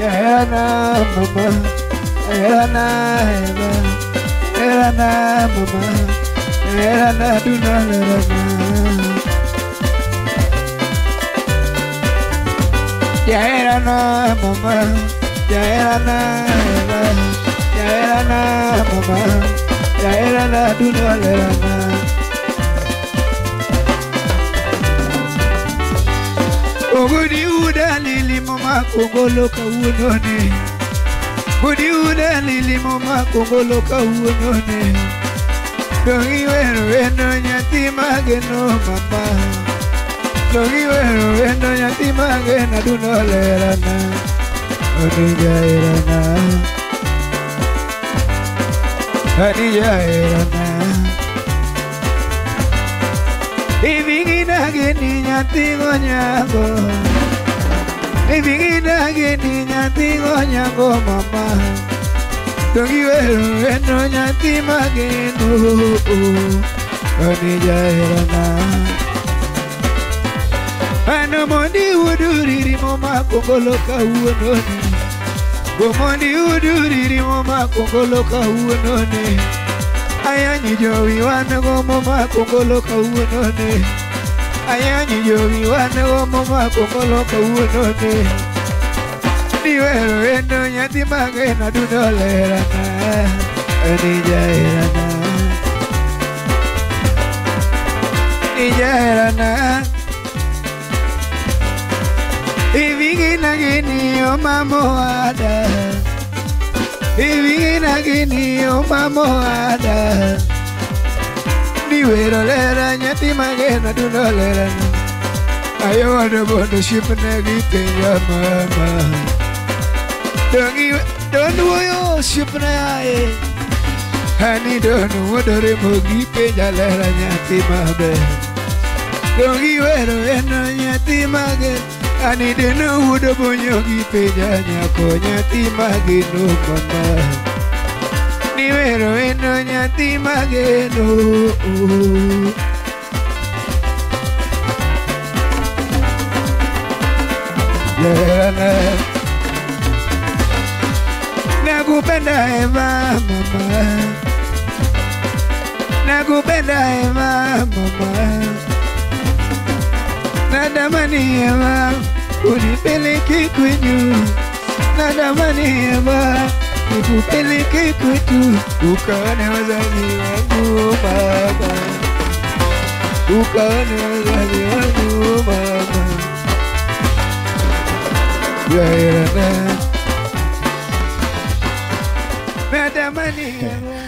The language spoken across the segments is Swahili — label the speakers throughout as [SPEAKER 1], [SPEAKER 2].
[SPEAKER 1] Jaherana mama, jaherana mama, jaherana dunalerana. Jaherana mama, jaherana mama, jaherana dunalerana. Ogudi uda lili mama kongolo kawunone. Ogudi uda lili mama kongolo kawunone. Dongi weno nyati mageno mama. Dongi weno nyati magena dunolerana. Onijairana. Onijairana. Ibigina geni nyati gonyago. Ibigina geni nyati gonyago mama. Dongi weno nyati mageno. Onijairana. Ano mondi uduriri mama kongolo kawunone. Gomondi uduriri mama kongolo kawunone. Ayanyi jowi wana go mama kongolo kawunone. Ayanyi jowi wana go mama kongolo kawunone. Niwero endo nyati magena dunolerana. Nijairana. Nijairana. Ibigina gini o mamoada. Ibigina gini o mamoada. Niwero lera nyati magena dunolerana. Ayo wado bondo shipna gipenya mama. Don't woyo shipna ae. Hani don't wado mo gipenya lera nyati mabe. Dongi wero eno nyati magena. Ani deno udo bonyo gipenya nyako nyati mageno mama. Niwero eno nyati mageno. Jaherana. Nakupenda eva mama. Nakupenda eva mama. Nadamani eva unipeleke kwenyu. Nadamani eva nikupeleke kwetu. Ukaone wazazi wangu baba. Ukaone wazazi wangu baba. Jaherana. Nadamani eva.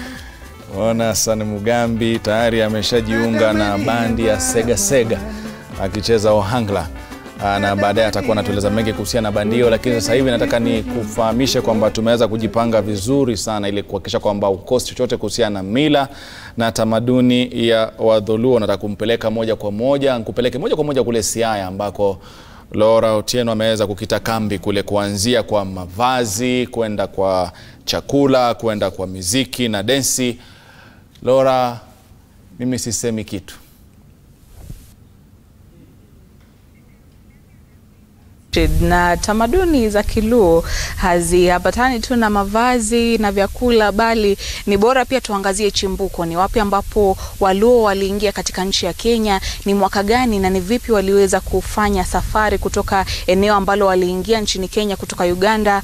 [SPEAKER 2] Ona Hassan Mugambi tayari ameshajiunga na bandi ya Sega Sega akicheza ohangla, na baadaye atakuwa anatueleza mengi kuhusiana na bandi hiyo. Lakini sasa hivi nataka ni kufahamishe kwamba tumeweza kujipanga vizuri sana ili kuhakikisha kwamba ukosi chochote kuhusiana na mila na tamaduni ya Waluo. Nataka kumpeleka moja kwa moja kule Siaya ambako Laura Otieno ameweza kukita kambi kule, kuanzia kwa mavazi, kwenda kwa chakula, kwenda kwa muziki na densi. Laura, mimi sisemi kitu.
[SPEAKER 3] Na tamaduni za Kiluo haziambatani tu na mavazi na vyakula, bali ni bora pia tuangazie chimbuko. Ni wapi ambapo Waluo waliingia katika nchi ya Kenya, ni mwaka gani, na ni vipi waliweza kufanya safari kutoka eneo ambalo waliingia nchini Kenya kutoka Uganda,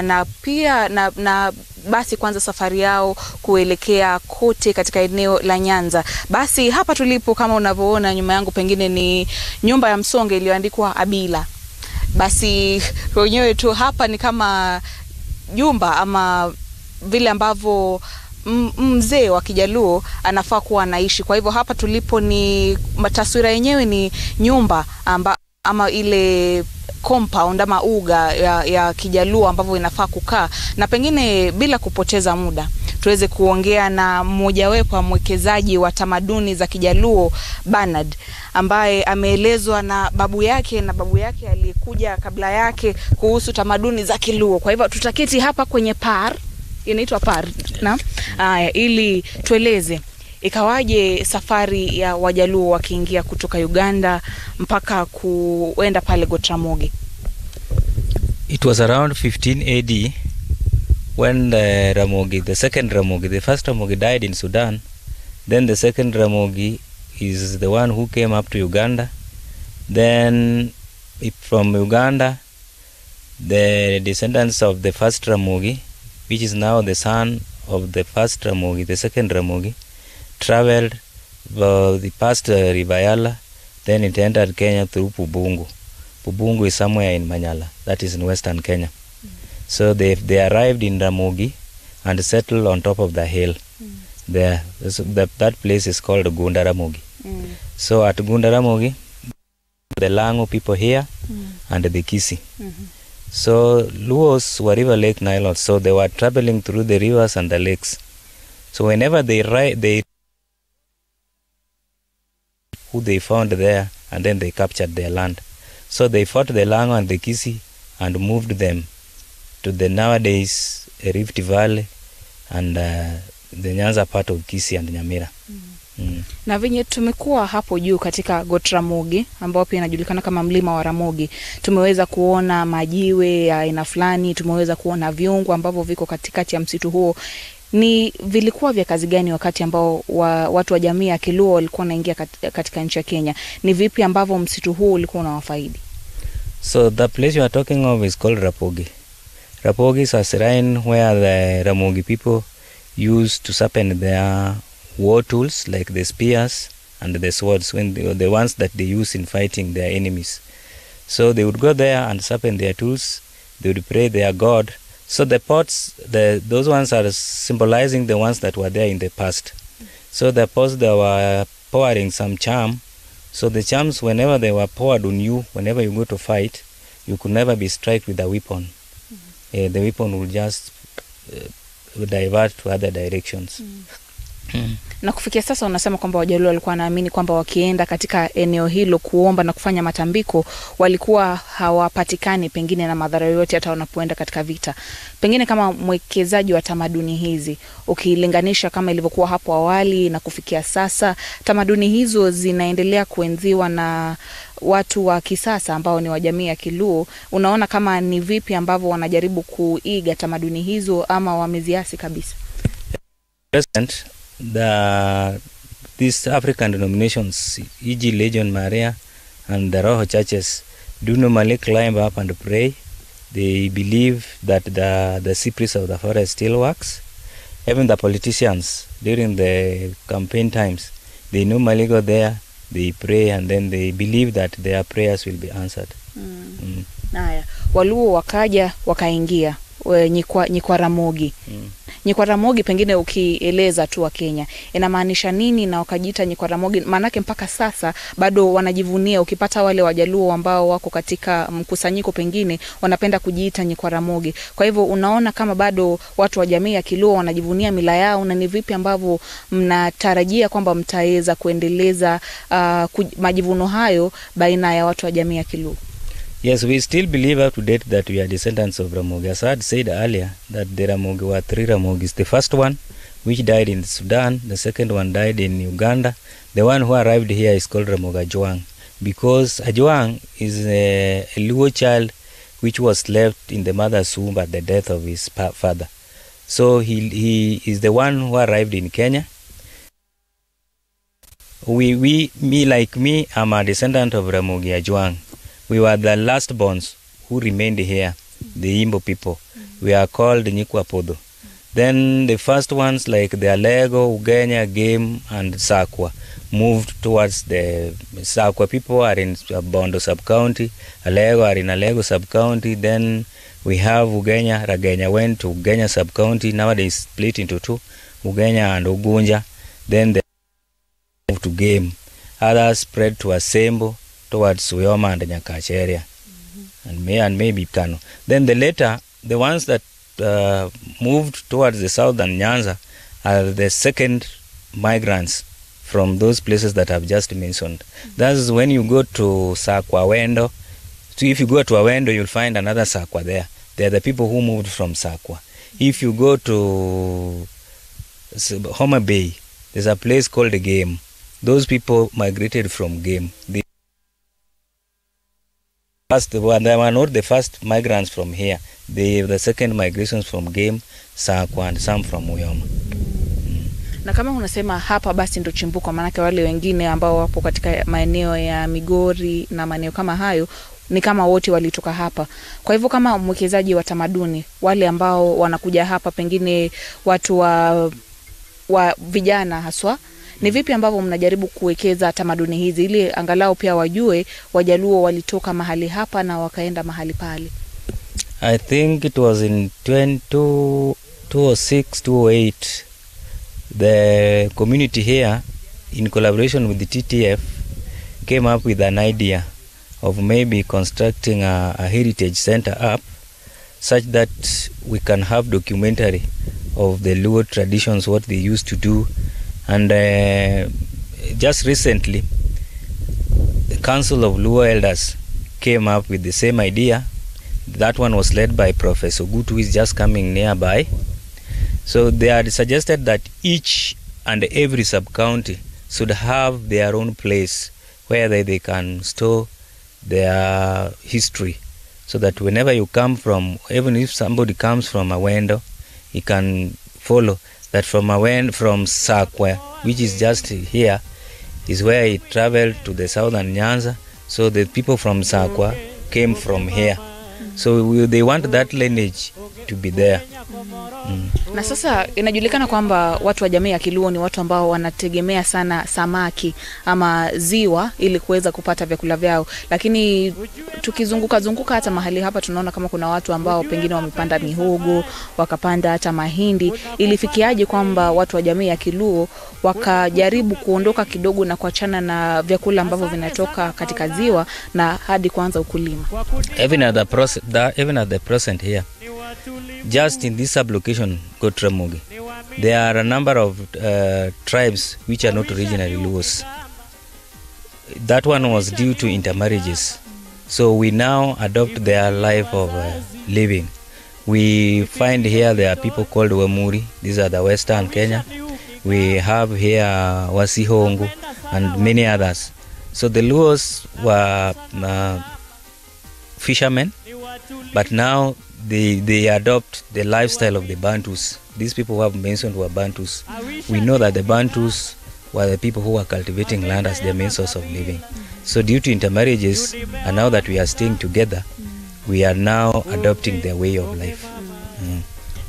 [SPEAKER 3] na pia na basi kwanza safari yao kuelekea kote katika eneo la Nyanza. Basi hapa tulipo, kama unavyoona nyuma yangu, pengine ni nyumba ya msonge iliyoandikwa Abila. Basi wenyewe tu hapa ni kama jumba ama vile ambavyo mzee wa Kijaluo anafaa kuwa anaishi. Kwa hivyo hapa tulipo ni taswira yenyewe ni nyumba ama ile compound ama uga ya Kijaluo ambavyo inafaa kukaa. Na pengine bila kupoteza muda tuweze kuongea na mmoja wepo wa mwekezaji wa tamaduni za Kijaluo, Bernard, ambaye ameelezwa na babu yake aliyekuja kabla yake kuhusu tamaduni za Kiluo. Kwa hivyo tutaketi hapa kwenye par, inaitwa par, na ili tueleze ikawaje safari ya Wajaluo wakiingia kutoka Uganda mpaka kuenda pale Gotramoge.
[SPEAKER 4] It was around 15 AD when the second Ramogi, the first Ramogi died in Sudan. Then the second Ramogi is the one who came up to Uganda. Then from Uganda, the descendants of the first Ramogi, which is now the son of the first Ramogi, the second Ramogi, traveled past River Yala. Then it entered Kenya through Pubungu. Pubungu is somewhere in Manyala, that is in western Kenya. So they arrived in Ramogi and settled on top of the hill. There, that place is called Gunda Ramogi. So at Gunda Ramogi, the Lango people here and the Kisi. So Luos were River Lake Nile, so they were traveling through the rivers and the lakes. So whenever they who they found there, and then they captured their land. So they fought the Lango and the Kisi and moved them to the nowadays Rift Valley and the Nyanza part of Kisi and Nyamira.
[SPEAKER 3] Na venye tumekuwa hapo juu katika Got Ramogi ambao pia inajulikana kama mlima wa Ramogi, tumeweza kuona majiwe ya aina fulani, tumeweza kuona viungu ambavyo viko katikati ya msitu huo. Ni vilikuwa vya kazi gani wakati ambao watu wa jamii ya Kiluo walikuwa wanaingia katika nchi ya Kenya? Ni vipi ambavyo msitu huo ulikuwa unawafaidi?
[SPEAKER 4] So the place you are talking of is called Rapogi. Rapogi is a shrine where the Ramogi people used to sharpen their war tools like the spears and the swords, when the ones that they use in fighting their enemies. So they would go there and sharpen their tools. They would pray their god. So the pots, those ones are symbolizing the ones that were there in the past. So the pots, they were pouring some charm. So the charms, whenever they were poured on you, whenever you go to fight, you could never be struck with a weapon. The weapon will just divert to other directions.
[SPEAKER 3] Na kufikia sasa unasema kwamba Wajaluo walikuwa wanaamini kwamba wakienda katika eneo hilo kuomba na kufanya matambiko walikuwa hawapatikani pengine na madhara yoyote hata wanapoenda katika vita. Pengine kama mwekezaji wa tamaduni hizi, ukilinganisha kama ilivyokuwa hapo awali na kufikia sasa, tamaduni hizo zinaendelea kuenziwa na watu wa kisasa ambao ni wa jamii ya Kiluo, unaona kama ni vipi ambavyo wanajaribu kuiga tamaduni hizo ama wameziasi kabisa?
[SPEAKER 4] These African denominations, e.g. Legion Maria and the Roho churches, do normally climb up and pray. They believe that the cypress of the forest still works. Even the politicians, during the campaign times, they normally go there, they pray, and then they believe that their prayers will be answered.
[SPEAKER 3] Naya, Waluo wakaja wakaingia Nyikwa Ramogi. Nyikwa Ramogi pengine ukieleza tu wa Kenya inamaanisha nini na wakajiita Nyikwa Ramogi? Manake mpaka sasa bado wanajivunia, ukipata wale Wajaluo ambao wako katika mkusanyiko pengine wanapenda kujiita Nyikwa Ramogi. Kwa hivyo unaona kama bado watu wa jamii ya Kiluo wanajivunia mila yao, na ni vipi ambavyo mnatarajia kwamba mtaweza kuendeleza majivuno hayo baina ya watu wa jamii ya Kiluo?
[SPEAKER 4] Yes, we still believe up to date that we are descendants of Ramogi. As I had said earlier, that the Ramogi were three Ramogis. The first one, which died in Sudan. The second one died in Uganda. The one who arrived here is called Ramogi Ajuang, because Ajuang is a Luo child which was left in the mother's womb at the death of his father. So he is the one who arrived in Kenya. Me, I'm a descendant of Ramogi Ajuang. We were the last borns who remained here, the Imbo people. We are called Nyikwa Podo. Then the first ones like the Alego, Ugenya, Game, and Sakwa moved towards the Sakwa people are in Bondo sub-county, Alego are in Alego sub-county. Then we have Ugenya. Ragenya went to Ugenya sub-county. Now they split into two, Ugenya and Ugunja. Then they moved to Game. Others spread to Asembo, towards Uyoma and Nyakache area, and maybe Kano. Then the ones that moved towards the southern Nyanza are the second migrants from those places that I've just mentioned. That's when you go to Sakwa Wendo. So if you go to Awendo, you'll find another Sakwa there. They're the people who moved from Sakwa. If you go to Homa Bay, there's a place called Game. Those people migrated from Game. First, they were not the first migrants from here. The second migrations from Game, Sakwa, and some from Uyoma.
[SPEAKER 3] Na kama unasema hapa basi ndo chimbuko, maanake wale wengine ambao wapo katika maeneo ya Migori na maeneo kama hayo ni kama wote walitoka hapa. Kwa hivyo kama mwekezaji wa tamaduni, wale ambao wanakuja hapa, pengine watu wa vijana haswa, ni vipi ambavyo mnajaribu kuwekeza tamaduni hizi ili angalau pia wajue Wajaluo walitoka mahali hapa na wakaenda mahali pale?
[SPEAKER 4] I think it was in 2006, 2008, the community here, in collaboration with the TTF, came up with an idea of maybe constructing a heritage center up, such that we can have documentary of the Luo traditions, what they used to do. And just recently, the Council of Luo Elders came up with the same idea. That one was led by Professor Gut, who is just coming nearby. So they had suggested that each and every sub-county should have their own place where they can store their history, so that whenever you come from, even if somebody comes from Awendo, he can follow that from Sakwa, which is just here, is where he traveled to the southern Nyanza. So the people from Sakwa came from here. So they want that lineage to be there.
[SPEAKER 3] Na sasa inajulikana kwamba watu wa jamii ya Kiluo ni watu ambao wanategemea sana samaki ama ziwa ili kuweza kupata vyakula vyao, lakini tukizunguka hata mahali hapa tunaona kama kuna watu ambao pengine wamepanda mihogo, wakapanda hata mahindi. Ilifikiaje kwamba watu wa jamii ya Kiluo wakajaribu kuondoka kidogo na kuachana na vyakula ambavyo vinatoka katika ziwa na hadi kuanza ukulima?
[SPEAKER 4] Even at the present here, just in this sublocation, Gotramugi, there are a number of tribes which are not originally Luos. That one was due to intermarriages. So we now adopt their life of living. We find here there are people called Wamuri. These are the Western Kenya. We have here Wasihongo and many others. So the Luos were fishermen, but now they adopt the lifestyle of the Bantus. These people who have mentioned were Bantus. We know that the Bantus were the people who were cultivating land as their main source of living. So due to intermarriages, and now that we are staying together, we are now adopting their way of life.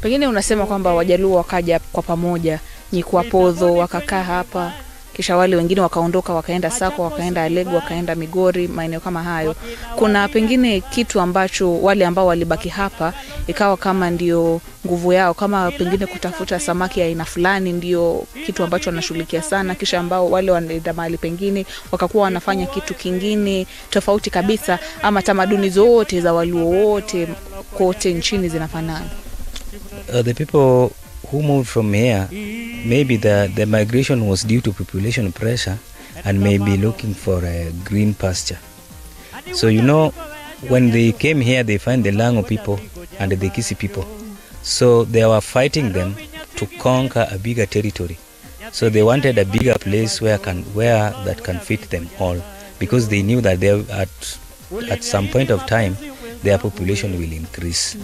[SPEAKER 3] Pengine unasema kwamba Wajaluo wakaja kwa pamoja, Nyikwapodho wakakaa hapa, kisha wale wengine wakaondoka wakaenda Sako, wakaenda Alego, wakaenda Migori, maeneo kama hayo. Kuna pengine kitu ambacho wale ambao walibaki hapa ikawa kama ndio nguvu yao, kama pengine kutafuta samaki ya aina fulani ndio kitu ambacho wanashughulikia sana, kisha ambao wale wanaenda mahali pengine wakakuwa wanafanya kitu kingine tofauti kabisa, ama tamaduni zote za Waluo wote kote nchini zinafanana?
[SPEAKER 4] The people who moved from here, maybe the migration was due to population pressure and maybe looking for a green pasture. So you know, when they came here, they find the Lango people and the Kisi people. So they were fighting them to conquer a bigger territory. So they wanted a bigger place where that can fit them all, because they knew that they at some point of time their population will increase.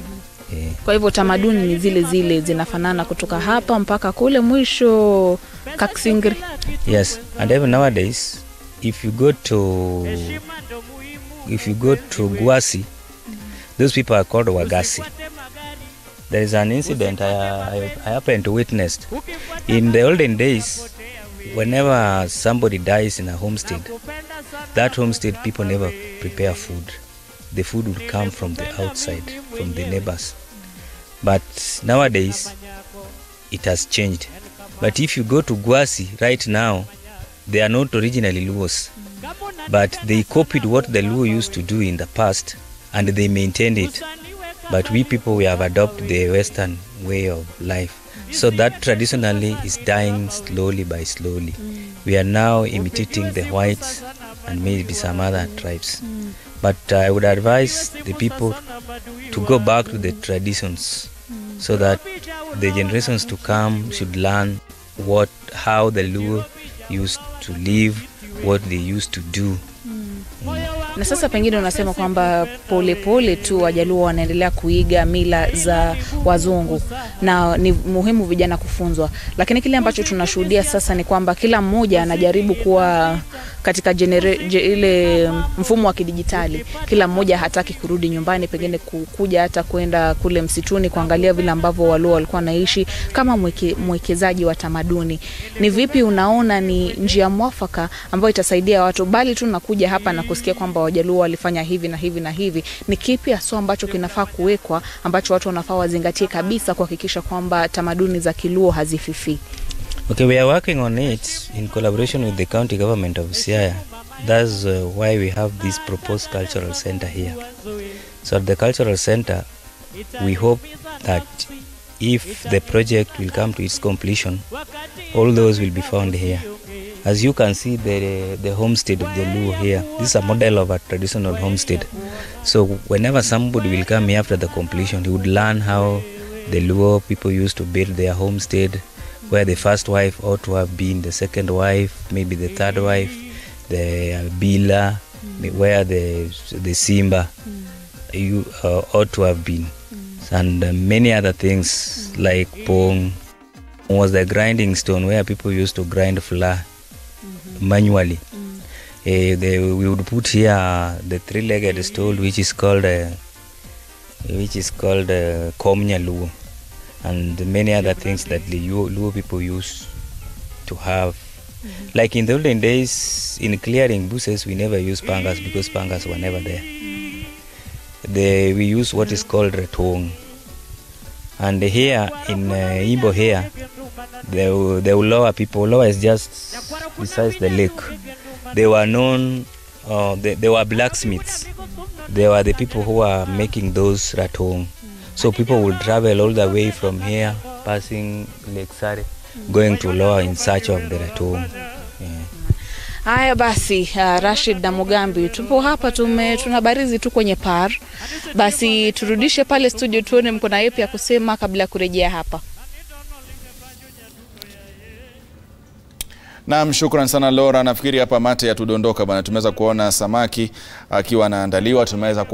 [SPEAKER 3] Kwa hivyo tamaduni ni zile zinafanana kutoka hapa mpaka kule mwisho Kaksingri.
[SPEAKER 4] Yes, and even nowadays if you go to Gwasi, those people are called Wagasi. There is an incident I happened to witness. In the olden days, whenever somebody dies in a homestead, that homestead people never prepare food. The food would come from the outside, from the neighbors. But nowadays, it has changed. But if you go to Gwasi right now, they are not originally Luos, but they copied what the Luo used to do in the past, and they maintained it. But we people, we have adopted the Western way of life. So that traditionally is dying slowly by slowly. We are now imitating the whites and maybe some other tribes. But I would advise the people to go back to the traditions, so that the generations to come should learn how the Luo used to live, what they used to do.
[SPEAKER 3] Na sasa pengine unasema kwamba pole tu Wajaluo wanaendelea kuiga mila za wazungu na ni muhimu vijana kufunzwa. Lakini kile ambacho tunashuhudia sasa ni kwamba kila mmoja anajaribu kuwa katika ile mfumo wa kidijitali. Kila mmoja hataki kurudi nyumbani, pengine kuja hata kwenda kule msituni kuangalia vile ambavyo Waluo walikuwa naishi kama mwekezaji wa tamaduni. Ni vipi unaona ni njia mwafaka ambayo itasaidia watu, bali tu nakuja hapa na kusikia kwamba Wajaluo walifanya hivi na hivi na hivi? Ni kipi hasa ambacho kinafaa kuwekwa, ambacho watu wanafaa wazingatie kabisa kuhakikisha kwamba tamaduni za Kiluo hazififi?
[SPEAKER 4] Okay, we are working on it in collaboration with the county government of Siaya. That's why we have this proposed cultural center here. So at the cultural center, we hope that if the project will come to its completion, all those will be found here. As you can see, the homestead of the Luo here, this is a model of a traditional homestead. So whenever somebody will come here after the completion, he would learn how the Luo people used to build their homestead, where the first wife ought to have been, the second wife, maybe the third wife, the Bila, where the Simba ought to have been. And many other things like Pong was the grinding stone where people used to grind flour manually. We would put here the three-legged stool, which is called Komnya Luo, and many other things that the Luo people used to have. Like in the olden days, in clearing bushes, we never used pangas because pangas were never there. We use what is called retong. And here in Imbo here, the Waluo people, Waluo is just besides the lake. They were known, they were blacksmiths. They were the people who were making those ratong. So people would travel all the way from here, passing Lake Sare, going to Waluo in search of the ratong. Yeah.
[SPEAKER 3] Haya basi, Rashid na Mugambi, tupo hapa tunabarizi tu kwenye par. Basi turudishe pale studio tuone mko na yapi ya kusema kabla ya kurejea hapa.
[SPEAKER 2] Naam, shukrani sana Laura. Nafikiri hapa mate yatudondoka bwana. Tumeweza kuona samaki akiwa anaandaliwa, tumeweza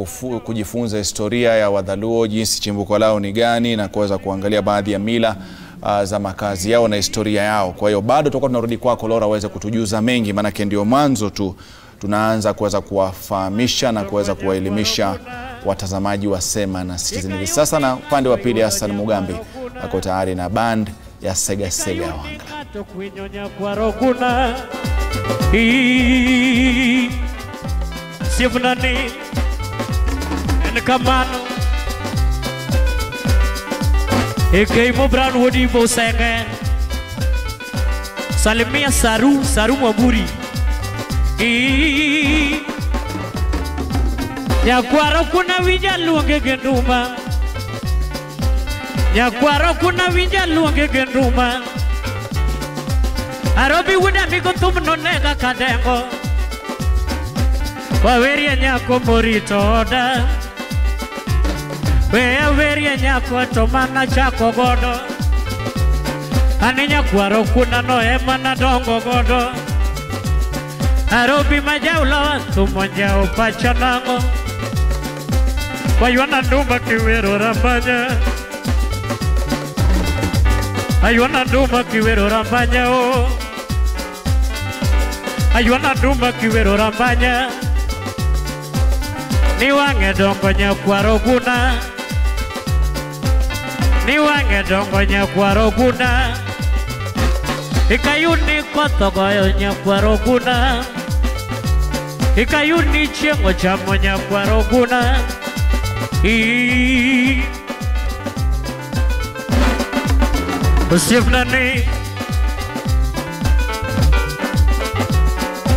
[SPEAKER 2] kujifunza historia ya Wajaluo, jinsi chimbuko lao ni gani, na kuweza kuangalia baadhi ya mila za makazi yao na historia yao. Kwa hiyo bado tutakuwa tunarudi kwako Laura uweze kutujuza mengi, maana ndio mwanzo tu tunaanza kuweza kuwafahamisha na kuweza kuwaelimisha watazamaji wa Sema na Citizen hivi sasa. Na upande wa pili Hassan Mugambi ako tayari na band ya Sega Sega ya Wangla.
[SPEAKER 5] Mo Brown Woody Bo Senge Salimia Saru Mwaburi Nyakwaro kuna Wajaluo genduma Nyakwaro kuna Wajaluo genduma Arobi wuda migo tumno nega kadengo Waweria nyako morito oda Wewe nyako tomana chako godo Ani nyakwaro kuna noema na dongo godo Arobi majaula tumonja upachanango Waywana ndumba kiwero rambanya Aywana ndumba kiwero rambanya o Aywana ndumba kiwero rambanya Ni wange dongo nyakwaro kuna Ni wange dongo nyakwaro kuna Ikayuni kotogoyo nyakwaro kuna Ikayuni chengo chamo nyakwaro kuna Usifnani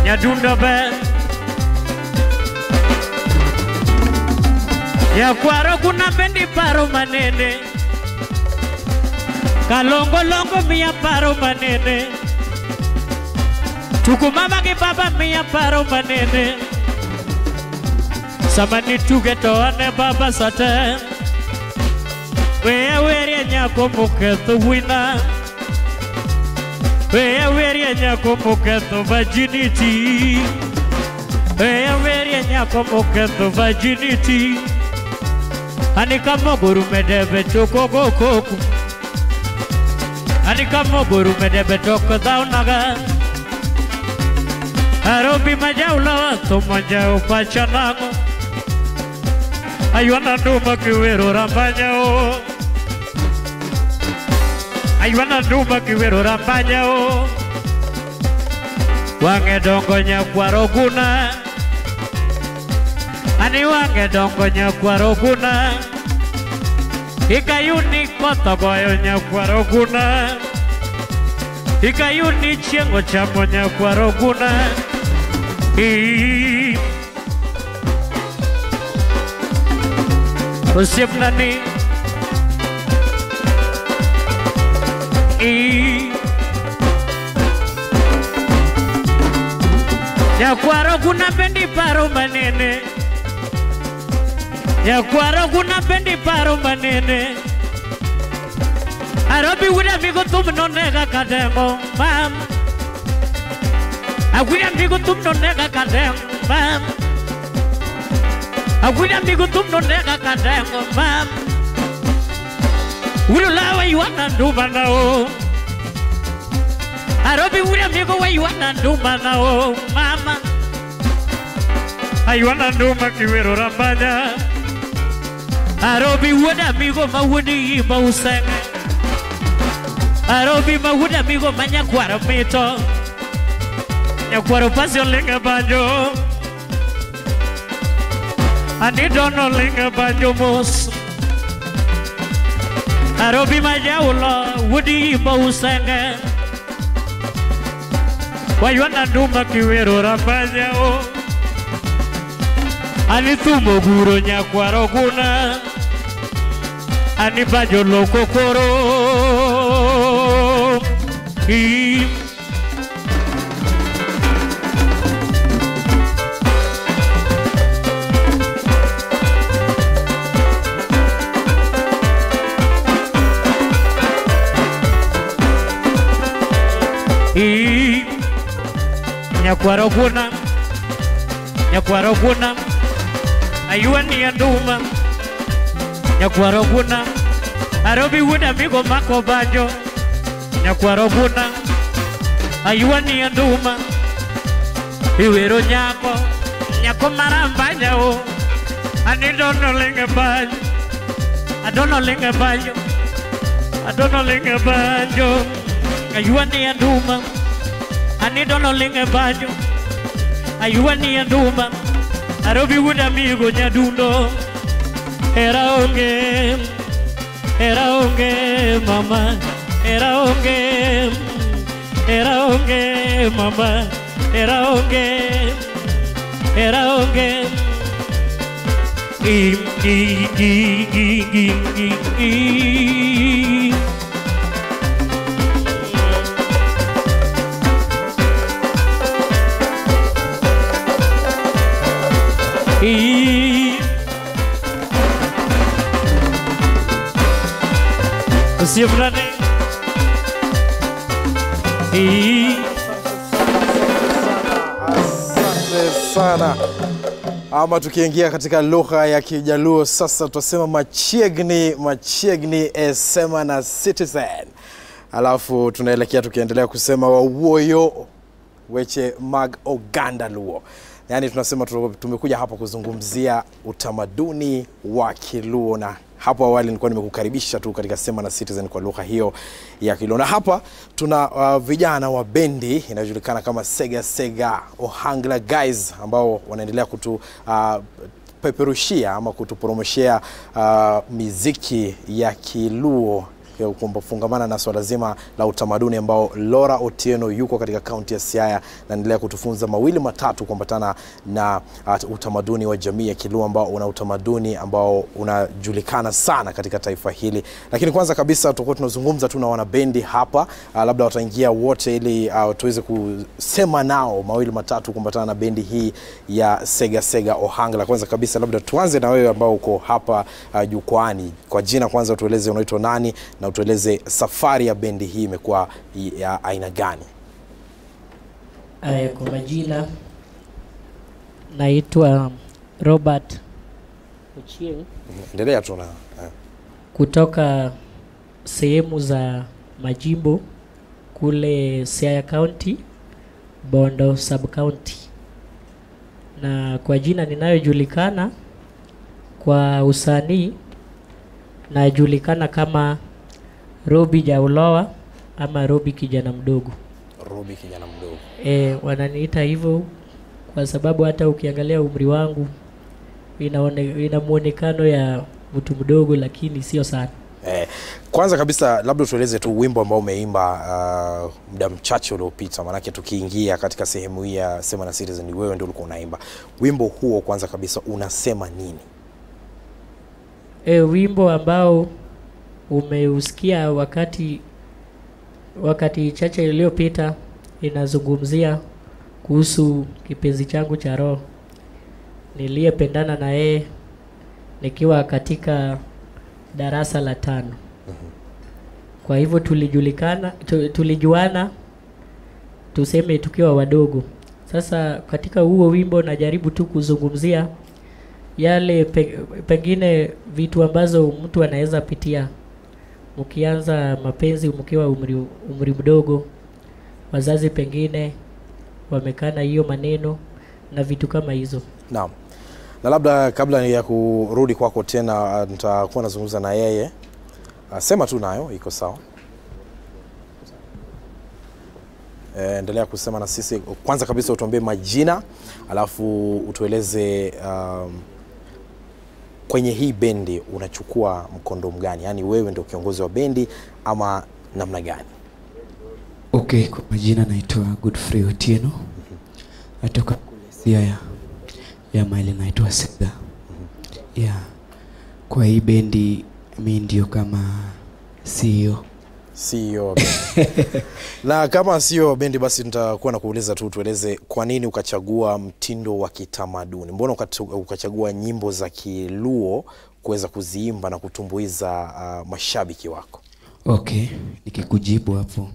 [SPEAKER 5] Nyadunda be Nyakwaro kuna bendi paro manene Kalongo longo miya paro manene Tukumama ki baba miya paro manene Samani tugeto ane baba sate Wewe nyako muketho wina Wewe nyako muketho virginity Averia nyako moketho virginity. Anika moguru medebe choko gokoku. Anika moguru medebe toko daunaga. Arobi majaula to majau pachanango. Aywana duma kiwero rambanyao. Aywana duma kiwero rambanyao. Wange dongo nyakwaro kuna. Ani wange dongo nyakwaro kuna. Ikayuni kotogoyo nyakwaro kuna. Ikayuni chiengo chamo nyakwaro kuna. Usiepnani Nyakwaro kuna bendi paro manene. Nyakwaro kuna bendi paro manene. Arobi wina migo tumno nega kadengo mam. Awina migo tumno nega kadengo mam. Awina migo tumno nega kadengo mam. Ululawa iwana nduma nao. Arobi wina migo wa iwana nduma nao mama. Iwana nduma kiwero rambanya. Arobi wina migo mawuni ima usenge. Arobi mawuna migo manyakwaro mito. Nyakwaro pasio linga banjo. Anidono linga banjo mos. Arobi majaula wudi ima usenge. Waywana nduma kiwero rambanya o. Anitumo guro nyakwaro kuna. Anibanjo loko koro. Nyakwaro kuna. Nyakwaro kuna. Ayuani ya nduma. Nyakwaro kuna. Arobi wuna migo mako banjo. Nyakwaro kuna. Ayuani ya nduma. Iwero nyako. Nyako marambanya o. Anidono linga banjo. Adono linga banjo. Adono linga banjo. Ayuani ya nduma. Anidono linga banjo. Ayuani ya nduma. Arobi wuna migo nyadundo. Era onge mama. Era onge mama. Era onge Usiefrane
[SPEAKER 2] Asante sana. Ama tukiingia katika lugha ya Kijaluo sasa tutasema machiegni sema na citizen. Alafu tunaelekea tukiendelea kusema Waluo weche mag oganda luo. Yani tunasema tumekuja hapa kuzungumzia utamaduni wa Kiluo, na hapo awali nilikuwa nimekukaribisha tu katika Sema na Citizen kwa lugha hiyo ya Kiluo. Na hapa tuna vijana wa bendi inayojulikana kama Sega Sega Ohangla guys ambao wanaendelea kutu peperushia ama kutupromoshia muziki ya Kiluo ya kufungamana na swala zima la utamaduni ambao Laura Otieno yuko katika kaunti ya Siaya na anaendelea kutufunza mawili matatu kuambatana na utamaduni wa jamii ya Kiluo ambao una utamaduni ambao unajulikana sana katika taifa hili. Lakini kwanza kabisa tutakuwa tunazungumza tu na wanabendi hapa, labda wataingia wote ili tuweze kusema nao mawili matatu kuambatana na bendi hii ya Sega Sega Ohangla. Kwanza kabisa labda tuanze na wewe ambao uko hapa jukwani. Kwa jina kwanza tueleze unaitwa nani na utueleze safari ya bendi hii imekuwa ya aina gani?
[SPEAKER 6] Kwa majina naitwa Robert Ochieng.
[SPEAKER 7] Endelea tu na
[SPEAKER 6] Kutoka sehemu za majimbo kule Siaya County, Bondo Sub County. Na kwa jina ninayojulikana kwa usanii najulikana kama Robi Jauloa ama Robi kijana mdogo.
[SPEAKER 7] Robi kijana mdogo.
[SPEAKER 6] Wananiita hivyo kwa sababu hata ukiangalia umri wangu ina muonekano ya mtu mdogo lakini sio sana.
[SPEAKER 7] Kwanza kabisa labda tueleze tu wimbo ambao umeimba muda mchache uliopita, maana tukiingia katika sehemu hii ya Sema na Citizen wewe ndio ulikuwa unaimba. Wimbo huo kwanza kabisa unasema nini?
[SPEAKER 6] Wimbo ambao umeusikia wakati chache iliyopita inazungumzia kuhusu kipenzi changu cha roho niliyependana na yeye nikiwa katika darasa la 5. Kwa hivyo tulijuana tuseme tukiwa wadogo. Sasa katika huo wimbo najaribu tu kuzungumzia yale pengine vitu ambazo mtu anaweza pitia ukianza mapenzi mkiwa umri mdogo, wazazi pengine wamekana hiyo maneno na vitu kama hizo.
[SPEAKER 7] Naam. Na labda kabla ya kurudi kwako tena nitakuwa nazungumza na yeye. Sema tu nayo iko sawa. Endelea kusema na sisi. Kwanza kabisa utuambie majina, alafu utueleze kwenye hii bendi unachukua mkondo mgani? Yaani wewe ndio kiongozi wa bendi ama namna gani?
[SPEAKER 1] Okay, kwa majina naitwa Godfrey Otieno. Natoka kule Siaya ya mahali naitwa Sega. Kwa hii bendi mimi ndio kama CEO. Na kama CEO bendi basi nitakuwa na kuuliza tu tueleze kwa nini ukachagua mtindo wa kitamaduni? Mbona ukachagua nyimbo za Kiluo kuweza kuziimba na kutumbuiza mashabiki wako? Okay, nikikujibu hapo.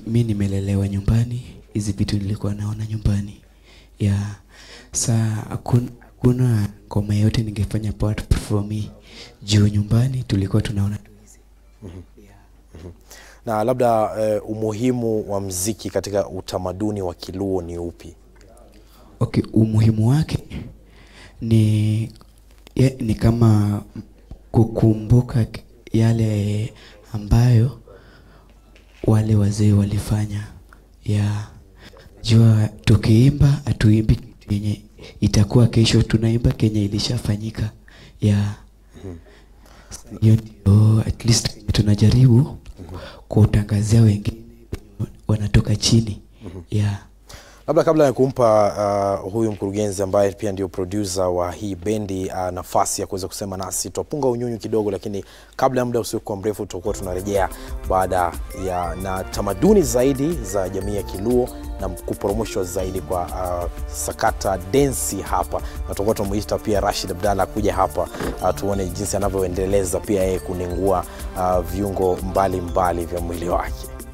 [SPEAKER 1] Mimi nimelelewa nyumbani, hizi vitu nilikuwa naona nyumbani. Kuna ngoma yote ningefanya part for me. Juu nyumbani tulikuwa tunaona hizi. Na labda umuhimu wa muziki katika utamaduni wa Kiluo ni upi? Okay, umuhimu wake ni kama kukumbuka yale ambayo wale wazee walifanya. Jua tukiimba atuimbi yenye itakuwa kesho, tunaimba Kenya ilishafanyika. At least tunajaribu kutangazia wengine wanatoka chini. Labda kabla ya kumpa huyu mkurugenzi ambaye pia ndio producer wa hii bendi nafasi ya kuweza kusema nasi, tupunga unyunyu kidogo, lakini kabla ya muda usiokuwa mrefu tutakuwa tunarejea baada ya na tamaduni zaidi za jamii ya Kiluo na kupromoshwa zaidi kwa sakata densi hapa, na tutakuwa tumuita pia Rashid Abdalla kuja hapa tuone jinsi anavyoendeleza pia yeye kuningua viungo mbalimbali vya mwili wake.